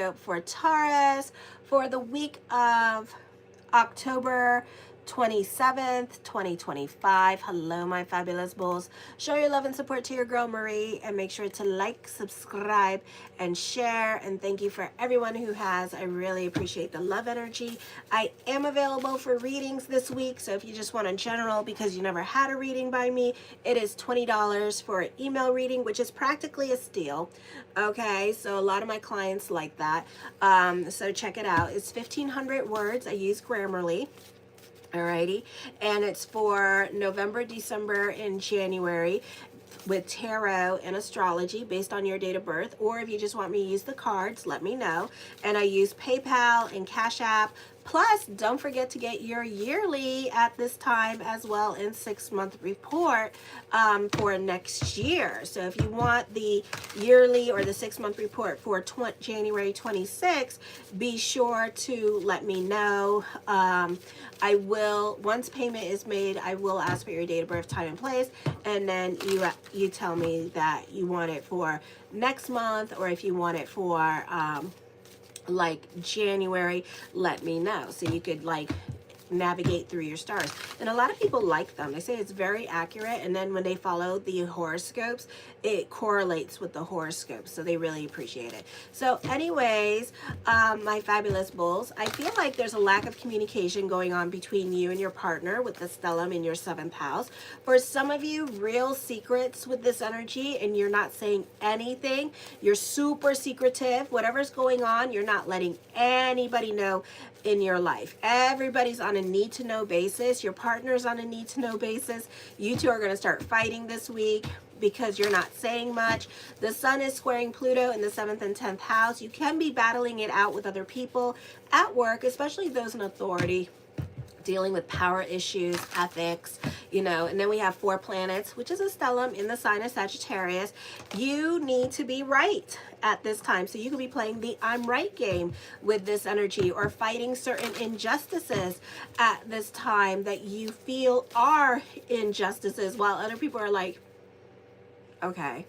horoscope for Taurus for the week of October 27th, 2025. Hello, my fabulous bulls. Show your love and support to your girl Marie, and make sure to like, subscribe, and share. And thank you for everyone who has. I really appreciate the love energy. I am available for readings this week, so if you just want a general because you never had a reading by me, it is $20 for an email reading, which is practically a steal. Okay, so a lot of my clients like that. So check it out. It's 1,500 words. I use Grammarly. Alrighty, and it's for November, December, and January with tarot and astrology based on your date of birth. Or if you just want me to use the cards, let me know. And I use PayPal and Cash App. Plus, don't forget to get your yearly at this time as well in 6-month report for next year. So if you want the yearly or the 6-month report for January 26, be sure to let me know. I will, once payment is made, I will ask for your date of birth, time, and place, and then you tell me that you want it for next month, or if you want it for like January, let me know so you could like navigate through your stars. And a lot of people like them. They say it's very accurate, and then when they follow the horoscopes, it correlates with the horoscopes, so they really appreciate it. So anyways, my fabulous bulls, I feel like there's a lack of communication going on between you and your partner with the stellium in your 7th house. For some of you, real secrets with this energy, and you're not saying anything. You're super secretive. Whatever's going on, you're not letting anybody know in your life. Everybody's on a need-to-know basis. Your partner's on a need-to-know basis. You two are going to start fighting this week because you're not saying much. The sun is squaring Pluto in the 7th and 10th house. You can be battling it out with other people at work, especially those in authority, dealing with power issues, ethics, you know. And then we have 4 planets, which is a stellium in the sign of Sagittarius. You need to be right at this time. So you could be playing the I'm right game with this energy, or fighting certain injustices at this time that you feel are injustices, while other people are like, okay,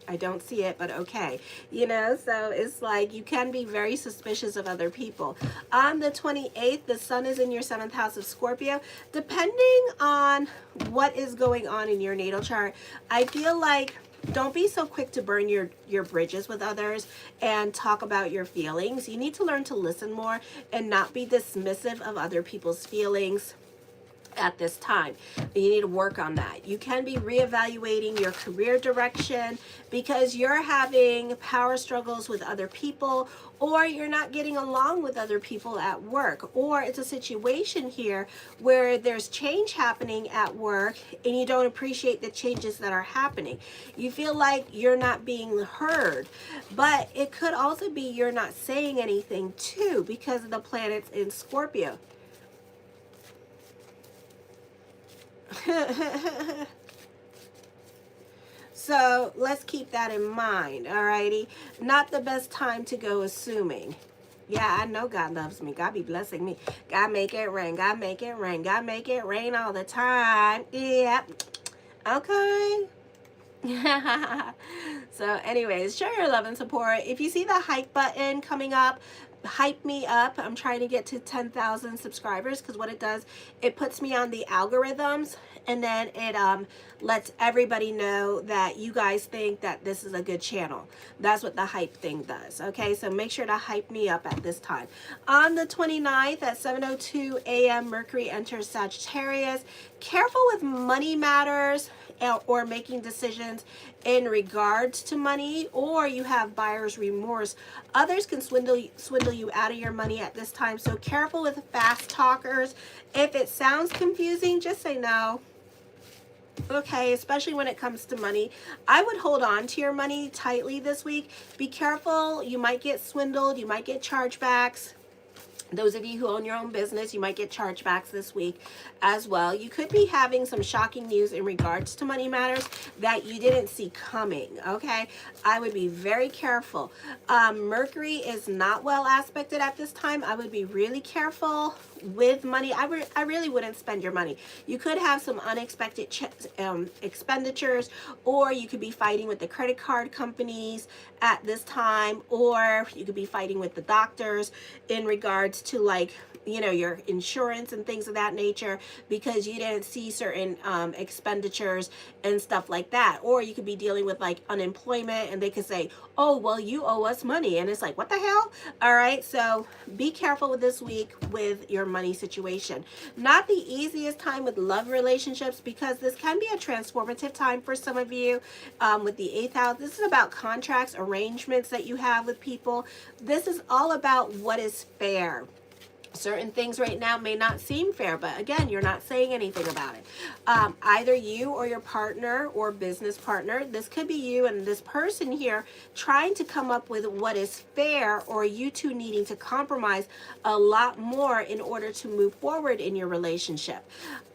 I don't see it, but okay. You know, so it's like you can be very suspicious of other people. On the 28th, the sun is in your 7th house of Scorpio. Depending on what is going on in your natal chart, I feel like don't be so quick to burn your bridges with others and talk about your feelings. You need to learn to listen more and not be dismissive of other people's feelings at this time. You need to work on that. You can be reevaluating your career direction because you're having power struggles with other people, or you're not getting along with other people at work, or it's a situation here where there's change happening at work and you don't appreciate the changes that are happening. You feel like you're not being heard, but it could also be you're not saying anything too because of the planets in Scorpio. So let's keep that in mind. Alrighty, not the best time to go assuming. Yeah, I know God loves me. God be blessing me. God make it rain. God make it rain. God make it rain all the time. Yeah. Okay. So anyways, show your love and support. If you see the hype button coming up, hype me up. I'm trying to get to 10,000 subscribers, because what it does, it puts me on the algorithms, and then it lets everybody know that you guys think that this is a good channel. That's what the hype thing does. Okay, so make sure to hype me up at this time. On the 29th at 7:02 a.m., Mercury enters Sagittarius. Careful with money matters or making decisions in regards to money, or you have buyer's remorse. Others can swindle you out of your money at this time, so careful with fast talkers. If it sounds confusing, just say no. Okay, especially when it comes to money. I would hold on to your money tightly this week. Be careful. You might get swindled. You might get chargebacks. Those of you who own your own business, you might get chargebacks this week as well. You could be having some shocking news in regards to money matters that you didn't see coming, okay? I would be very careful. Mercury is not well aspected at this time. I would be really careful with money. I really wouldn't spend your money. You could have some unexpected expenditures, or you could be fighting with the credit card companies at this time, or you could be fighting with the doctors in regards to, like, you know, your insurance and things of that nature, because you didn't see certain expenditures and stuff like that. Or you could be dealing with like unemployment, and they could say, oh, well, you owe us money, and it's like, what the hell? All right, so be careful with this week with your money situation. Not the easiest time with love relationships, because this can be a transformative time for some of you. With the 8th house, this is about contracts, arrangements that you have with people. This is all about what is fair. Certain things right now may not seem fair, but again, you're not saying anything about it. Either you or your partner or business partner, this could be you and this person here trying to come up with what is fair, or you two needing to compromise a lot more in order to move forward in your relationship.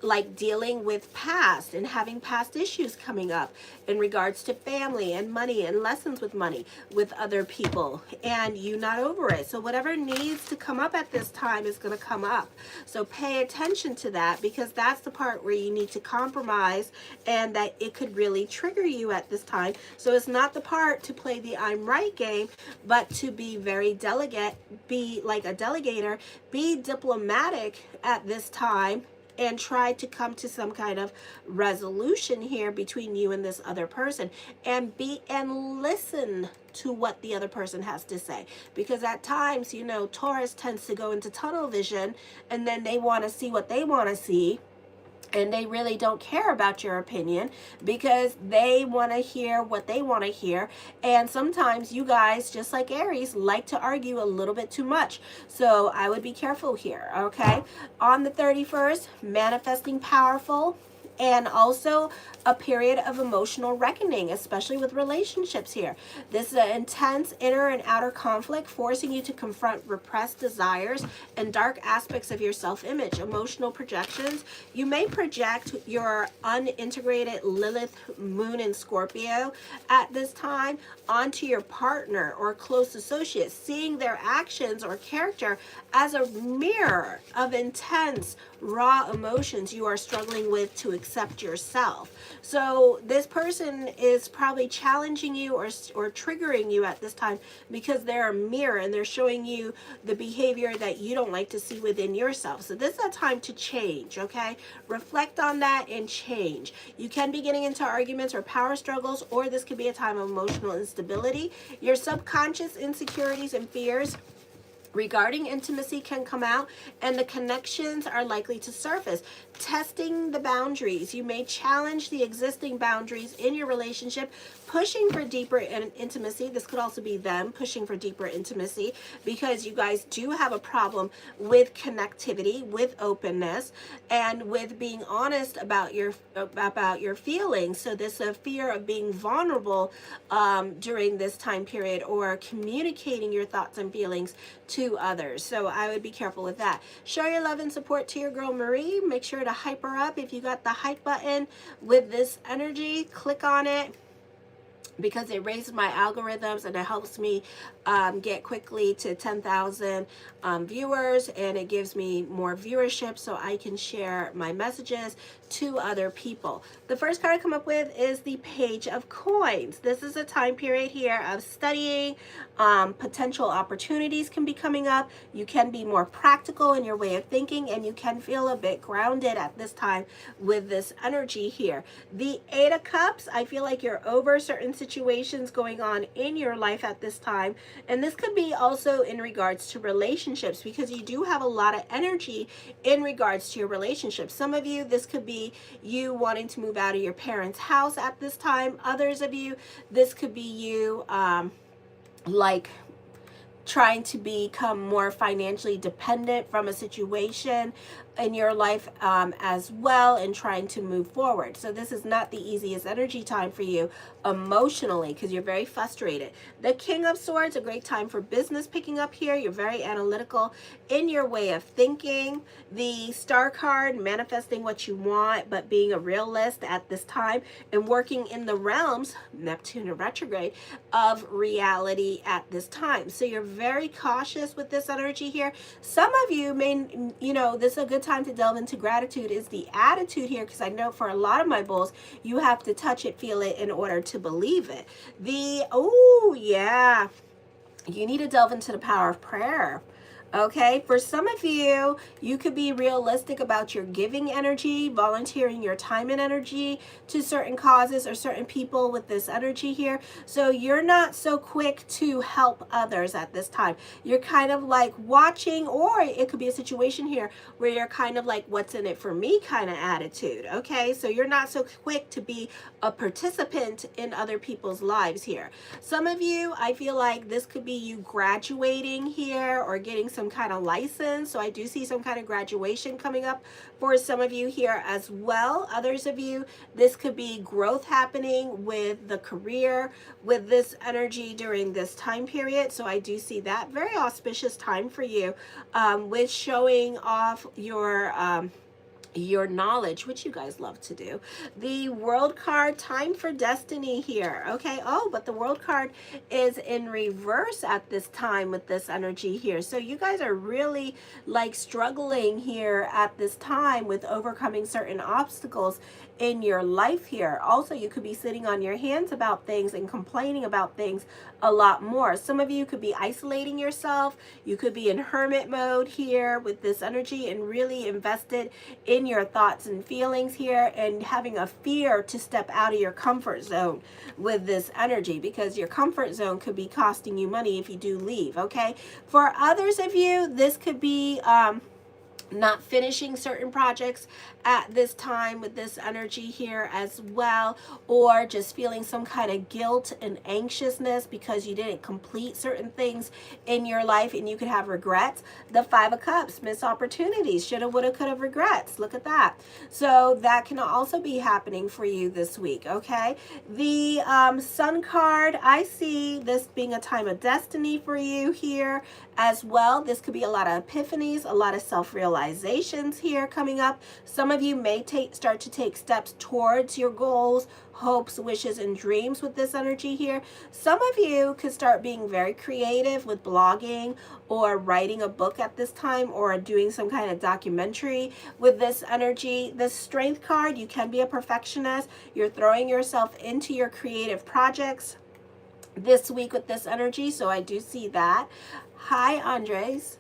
Like dealing with past and having past issues coming up in regards to family and money and lessons with money with other people, and you not over it. So whatever needs to come up at this time is going to come up. So pay attention to that, because that's the part where you need to compromise, and that it could really trigger you at this time. So it's not the part to play the I'm right game, but to be very delegate, be like a delegator, be diplomatic at this time, and try to come to some kind of resolution here between you and this other person, and listen to what the other person has to say. Because at times, you know, Taurus tends to go into tunnel vision, and then they want to see what they want to see, and they really don't care about your opinion, because they want to hear what they want to hear. And sometimes you guys, just like Aries, like to argue a little bit too much. So I would be careful here, okay? On the 31st, manifesting powerful, and also a period of emotional reckoning, especially with relationships here. This is an intense inner and outer conflict, forcing you to confront repressed desires and dark aspects of your self-image. Emotional projections. You may project your unintegrated Lilith moon in Scorpio at this time onto your partner or close associate, seeing their actions or character as a mirror of intense, raw emotions you are struggling with to accept yourself. So this person is probably challenging you or triggering you at this time, because they're a mirror and they're showing you the behavior that you don't like to see within yourself. So this is a time to change, okay? Reflect on that and change. You can be getting into arguments or power struggles, or this could be a time of emotional instability. Your subconscious insecurities and fears regarding intimacy can come out, and the connections are likely to surface. Testing the boundaries. You may challenge the existing boundaries in your relationship, pushing for deeper intimacy. This could also be them pushing for deeper intimacy, because you guys do have a problem with connectivity, with openness, and with being honest about your feelings. So this fear of being vulnerable during this time period, or communicating your thoughts and feelings to others. So I would be careful with that. Show your love and support to your girl Marie. Make sure to hype her up. If you got the hype button with this energy, click on it, because it raises my algorithms and it helps me get quickly to 10,000 viewers, and it gives me more viewership so I can share my messages to other people. The first card I come up with is the Page of Coins. This is a time period here of studying. Potential opportunities can be coming up. You can be more practical in your way of thinking, and you can feel a bit grounded at this time with this energy here. The 8 of Cups, I feel like you're over certain situations going on in your life at this time, and this could be also in regards to relationships, because you do have a lot of energy in regards to your relationships. Some of you, this could be you wanting to move out of your parents' house at this time. Others of you, this could be you like trying to become more financially dependent from a situation in your life as well, and trying to move forward. So this is not the easiest energy time for you emotionally, because you're very frustrated. The King of Swords, a great time for business picking up here. You're very analytical in your way of thinking. The Star card, manifesting what you want, but being a realist at this time and working in the realms, Neptune in retrograde, of reality at this time. So you're very cautious with this energy here. Some of you may, this is a good time to delve into gratitude, is the attitude here, because I know for a lot of my bulls, you have to touch it, feel it in order to believe it. Oh yeah, you need to delve into the power of prayer. Okay, for some of you, you could be realistic about your giving energy, volunteering your time and energy to certain causes or certain people with this energy here. So you're not so quick to help others at this time. You're kind of like watching, or it could be a situation here where you're kind of like, what's in it for me kind of attitude. Okay, so you're not so quick to be a participant in other people's lives here. Some of you, I feel like this could be you graduating here or getting some kind of license. So I do see some kind of graduation coming up for some of you here as well. Others of you, this could be growth happening with the career, with this energy during this time period. So I do see that very auspicious time for you with showing off your knowledge, which you guys love to do. The World card, time for destiny here. Okay, oh, but the World card is in reverse at this time with this energy here. So you guys are really like struggling here at this time with overcoming certain obstacles in your life here. Also, you could be sitting on your hands about things and complaining about things a lot more. Some of you could be isolating yourself. You could be in hermit mode here with this energy and really invested in your thoughts and feelings here, and having a fear to step out of your comfort zone with this energy, because your comfort zone could be costing you money if you do leave. Okay, for others of you, this could be not finishing certain projects at this time with this energy here as well, or just feeling some kind of guilt and anxiousness because you didn't complete certain things in your life, and you could have regrets. The Five of Cups, missed opportunities, shoulda, woulda, coulda regrets. Look at that. So that can also be happening for you this week. Okay, the Sun card, I see this being a time of destiny for you here as well. This could be a lot of epiphanies, a lot of self-realizations here coming up. Some of you may start to take steps towards your goals, hopes, wishes, and dreams with this energy here. Some of you could start being very creative with blogging or writing a book at this time, or doing some kind of documentary with this energy. The Strength card, you can be a perfectionist. You're throwing yourself into your creative projects this week with this energy, so I do see that. Hi, Andres.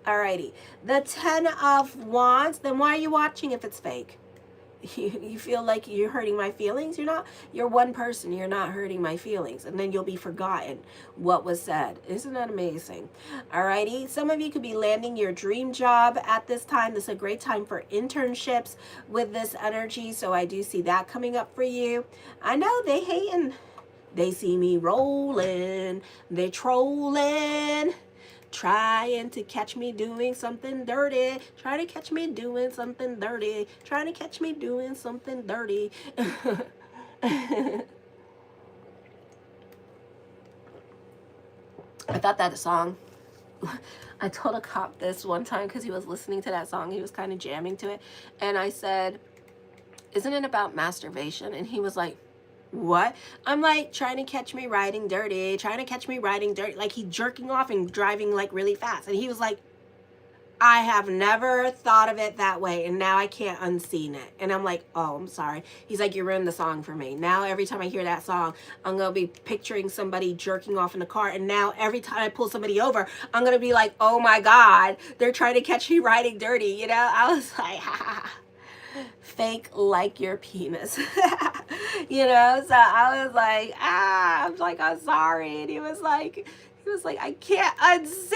Alrighty, the Ten of Wands. Then why are you watching if it's fake? You feel like you're hurting my feelings? You're one person. You're not hurting my feelings, and then you'll be forgotten what was said. Isn't that amazing? Alrighty, some of you could be landing your dream job at this time. This is a great time for internships with this energy, so I do see that coming up for you. I know they hating. They see me rolling. They trolling. Trying to catch me doing something dirty. Trying to catch me doing something dirty. Trying to catch me doing something dirty. I thought that song. I told a cop this one time because he was listening to that song. He was kind of jamming to it. And I said, isn't it about masturbation? And he was like, what? I'm like, trying to catch me riding dirty, trying to catch me riding dirty, like he jerking off and driving like really fast. And he was like, I have never thought of it that way, and now I can't unseen it. And I'm like, oh, I'm sorry. He's like, you ruined the song for me. Now every time I hear that song, I'm gonna be picturing somebody jerking off in the car, and now every time I pull somebody over, I'm gonna be like, oh my God, they're trying to catch me riding dirty, you know? I was like, ha. Fake like your penis. You know, so I was like, I'm sorry. And he was like, I can't unsee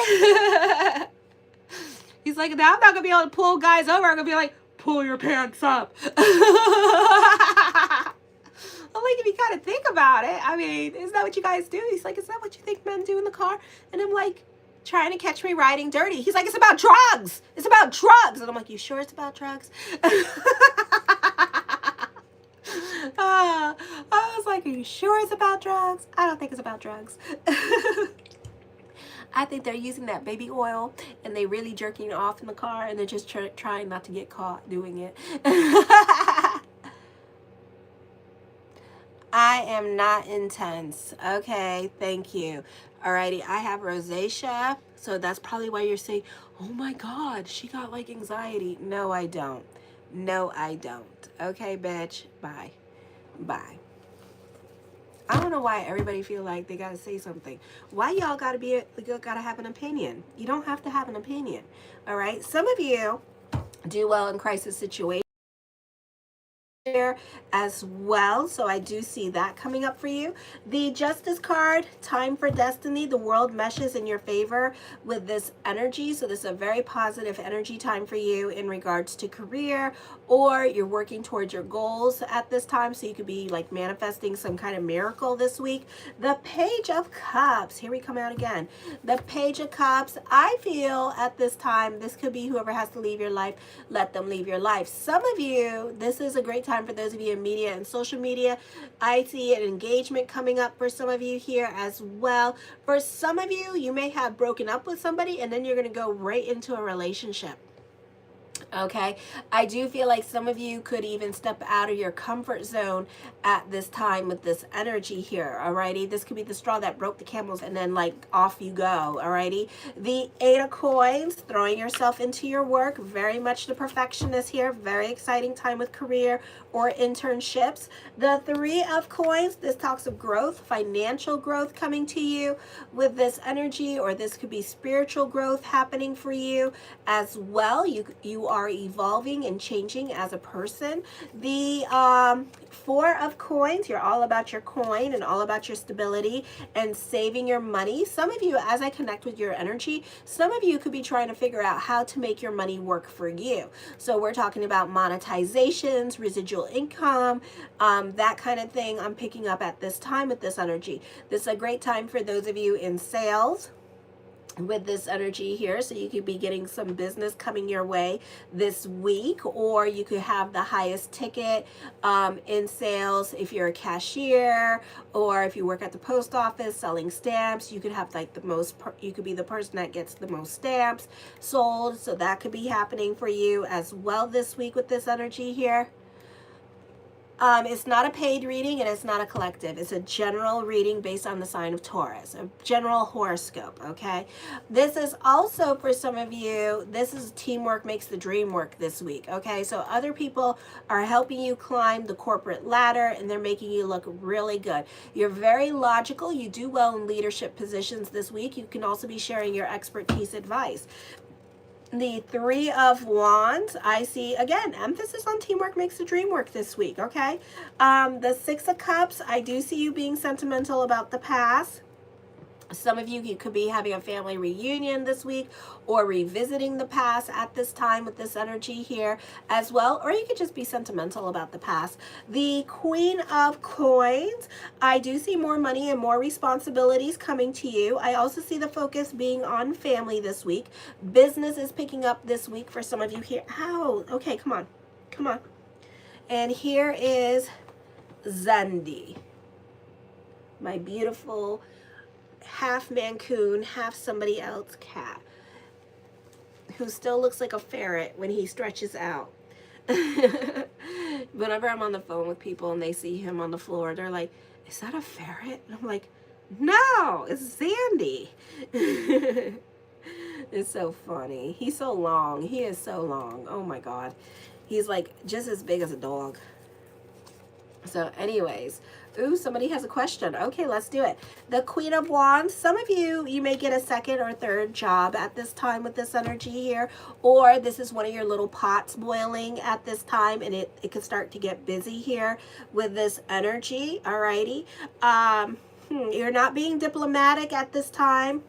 it. He's like, now I'm not gonna be able to pull guys over. I'm gonna be like, pull your pants up. I'm like, if you kind of think about it, I mean, isn't that what you guys do? He's like, is that what you think men do in the car? And I'm like, trying to catch me riding dirty. He's like, it's about drugs. It's about drugs. And I'm like, you sure it's about drugs? I was like, are you sure it's about drugs? I don't think it's about drugs. I think they're using that baby oil and they really jerking off in the car and they're just trying not to get caught doing it. I am not intense. Okay, thank you. Alrighty, I have rosacea, so that's probably why you're saying, oh my God, she got like anxiety. No, I don't. No, I don't. Okay, bitch, bye. Bye. I don't know why everybody feel like they gotta say something. Why y'all gotta have an opinion? You don't have to have an opinion. All right. Some of you do well in crisis situations as well, so I do see that coming up for you. The Justice card, time for destiny. The world meshes in your favor with this energy, so this is a very positive energy time for you in regards to career, or you're working towards your goals at this time, so you could be like manifesting some kind of miracle this week. The Page of Cups, here we come out again. The Page of Cups, I feel at this time, this could be whoever has to leave your life, let them leave your life. Some of you, this is a great time for those of you in media and social media. I see an engagement coming up for some of you here as well. For some of you, you may have broken up with somebody and then you're going to go right into a relationship. Okay, I do feel like some of you could even step out of your comfort zone at this time with this energy here. Alrighty, this could be the straw that broke the camels and then like off you go. Alrighty, the 8 of Coins, throwing yourself into your work, very much the perfectionist here. Very exciting time with career or internships. The 3 of Coins, this talks of growth, financial growth coming to you with this energy, or this could be spiritual growth happening for you as well. You are evolving and changing as a person. The 4 of Coins, you're all about your coin and all about your stability and saving your money. Some of you, as I connect with your energy, some of you could be trying to figure out how to make your money work for you. So we're talking about monetizations, residual income, that kind of thing I'm picking up at this time with this energy. This is a great time for those of you in sales with this energy here, so you could be getting some business coming your way this week, or you could have the highest ticket in sales if you're a cashier, or if you work at the post office selling stamps, you could have like the most, you could be the person that gets the most stamps sold, so that could be happening for you as well this week with this energy here. It's not a paid reading and it's not a collective. It's a general reading based on the sign of Taurus, a general horoscope, okay? This is also for some of you, this is teamwork makes the dream work this week, okay? So other people are helping you climb the corporate ladder and they're making you look really good. You're very logical. You do well in leadership positions this week. You can also be sharing your expertise advice. The 3 of Wands, I see, again, emphasis on teamwork makes the dream work this week, okay? The 6 of Cups, I do see you being sentimental about the past. Some of you could be having a family reunion this week or revisiting the past at this time with this energy here as well, or you could just be sentimental about the past. The Queen of Coins, I do see more money and more responsibilities coming to you. I also see the focus being on family this week. Business is picking up this week for some of you here. Ow, okay, come on, come on. And here is Zandi, my beautiful half Mancoon, half somebody else cat, who still looks like a ferret when he stretches out. Whenever I'm on the phone with people and they see him on the floor, they're like, is that a ferret? And I'm like, no, it's Zandy. It's so funny. He's so long. He is so long. Oh my God. He's like just as big as a dog. So anyways, ooh, somebody has a question. Okay, let's do it. The Queen of Wands, some of you, you may get a second or third job at this time with this energy here, or this is one of your little pots boiling at this time and it could start to get busy here with this energy. Alrighty. You're not being diplomatic at this time.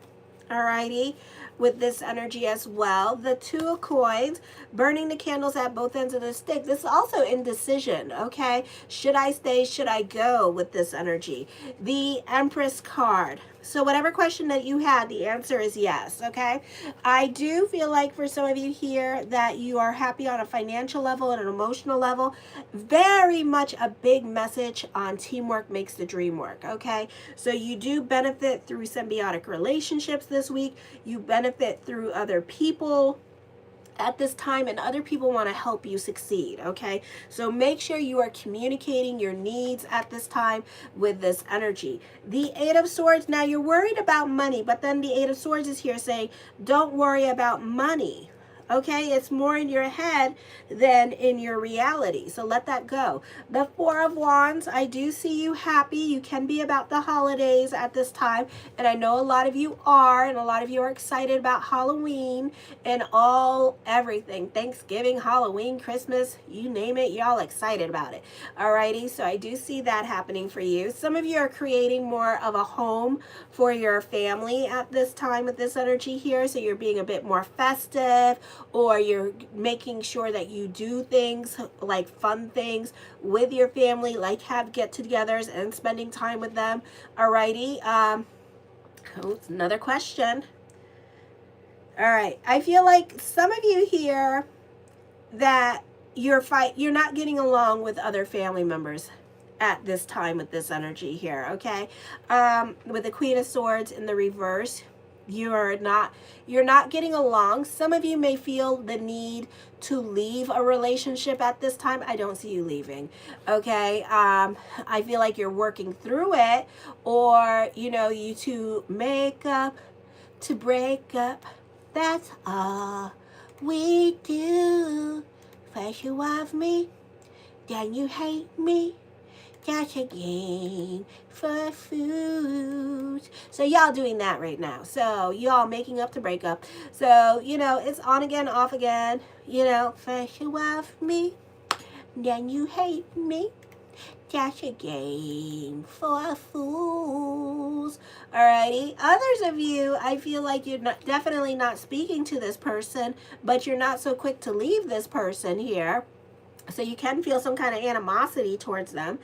Alrighty, with this energy as well. The Two of Coins, burning the candles at both ends of the stick. This is also indecision, okay? Should I stay? Should I go with this energy? The Empress card. So whatever question that you had, the answer is yes, okay? I do feel like for some of you here that you are happy on a financial level and an emotional level. Very much a big message on teamwork makes the dream work, okay? So you do benefit through symbiotic relationships this week. You benefit through other people at this time, and other people want to help you succeed, okay? So make sure you are communicating your needs at this time with this energy. The Eight of Swords, now you're worried about money, but then the Eight of Swords is here saying, don't worry about money. Okay, it's more in your head than in your reality. So let that go. The Four of Wands, I do see you happy. You can be about the holidays at this time. And I know a lot of you are, and a lot of you are excited about Halloween and everything. Thanksgiving, Halloween, Christmas, you name it, y'all excited about it. Alrighty, so I do see that happening for you. Some of you are creating more of a home for your family at this time with this energy here. So you're being a bit more festive, or you're making sure that you do things like fun things with your family, like have get-togethers and spending time with them. Alrighty, another question. All right, I feel like some of you here that you're not getting along with other family members at this time with this energy here, okay? With the Queen of Swords in the reverse, you're not getting along. Some of you may feel the need to leave a relationship at this time. I don't see you leaving, okay? I feel like you're working through it, or you two make up to break up. That's all we do. First you love me, then you hate me. That's a game for fools. So y'all doing that right now. So y'all making up to break up. So, it's on again, off again. First you love me, then you hate me. That's a game for fools. Alrighty. Others of you, I feel like you're definitely not speaking to this person, but you're not so quick to leave this person here. So you can feel some kind of animosity towards them.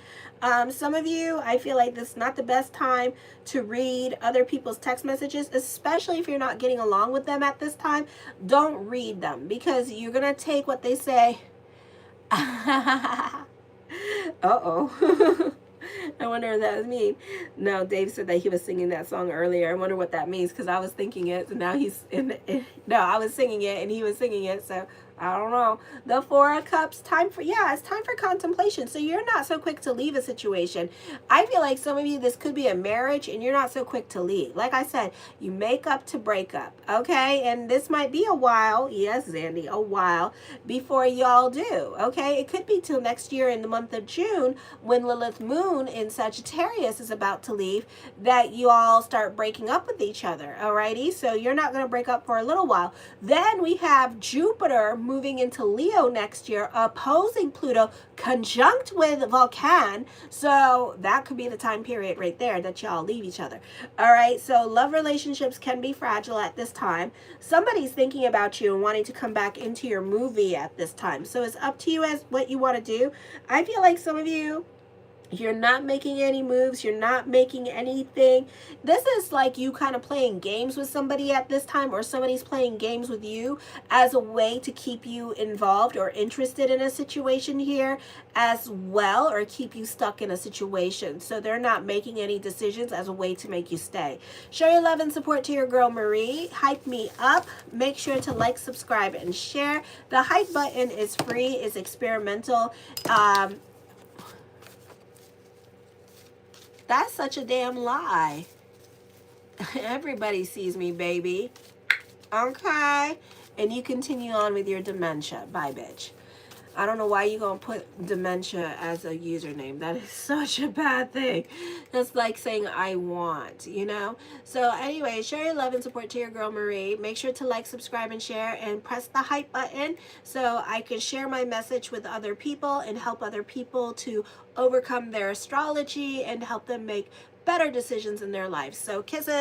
Some of you, I feel like this is not the best time to read other people's text messages, especially if you're not getting along with them at this time. Don't read them, because you're going to take what they say. Uh-oh. I wonder if that was me. No, Dave said that he was singing that song earlier. I wonder what that means, because I was thinking it. So now he's no, I was singing it and he was singing it. So I don't know. The Four of Cups, it's time for contemplation. So you're not so quick to leave a situation. I feel like some of you, this could be a marriage and you're not so quick to leave. Like I said, you make up to break up, okay? And this might be a while, yes, Zandy, a while before y'all do, okay? It could be till next year in the month of June, when Lilith Moon in Sagittarius is about to leave, that you all start breaking up with each other, alrighty? So you're not going to break up for a little while. Then we have Jupiter moving into Leo next year, opposing Pluto, conjunct with Vulcan. So that could be the time period right there that y'all leave each other. All right, so love relationships can be fragile at this time. Somebody's thinking about you and wanting to come back into your movie at this time. So it's up to you as what you want to do. I feel like some of you, you're not making any moves. You're not making anything. This is like you kind of playing games with somebody at this time, or somebody's playing games with you as a way to keep you involved or interested in a situation here as well, or keep you stuck in a situation. So they're not making any decisions as a way to make you stay. Show your love and support to your girl Marie. Hype me up. Make sure to like, subscribe, and share. The hype button is free. It's experimental. That's such a damn lie. Everybody sees me, baby. Okay? And you continue on with your dementia. Bye, bitch. I don't know why you're going to put dementia as a username. That is such a bad thing. That's like saying I want, So anyway, show your love and support to your girl Marie. Make sure to like, subscribe, and share, and press the hype button so I can share my message with other people and help other people to overcome their astrology and help them make better decisions in their lives. So kisses.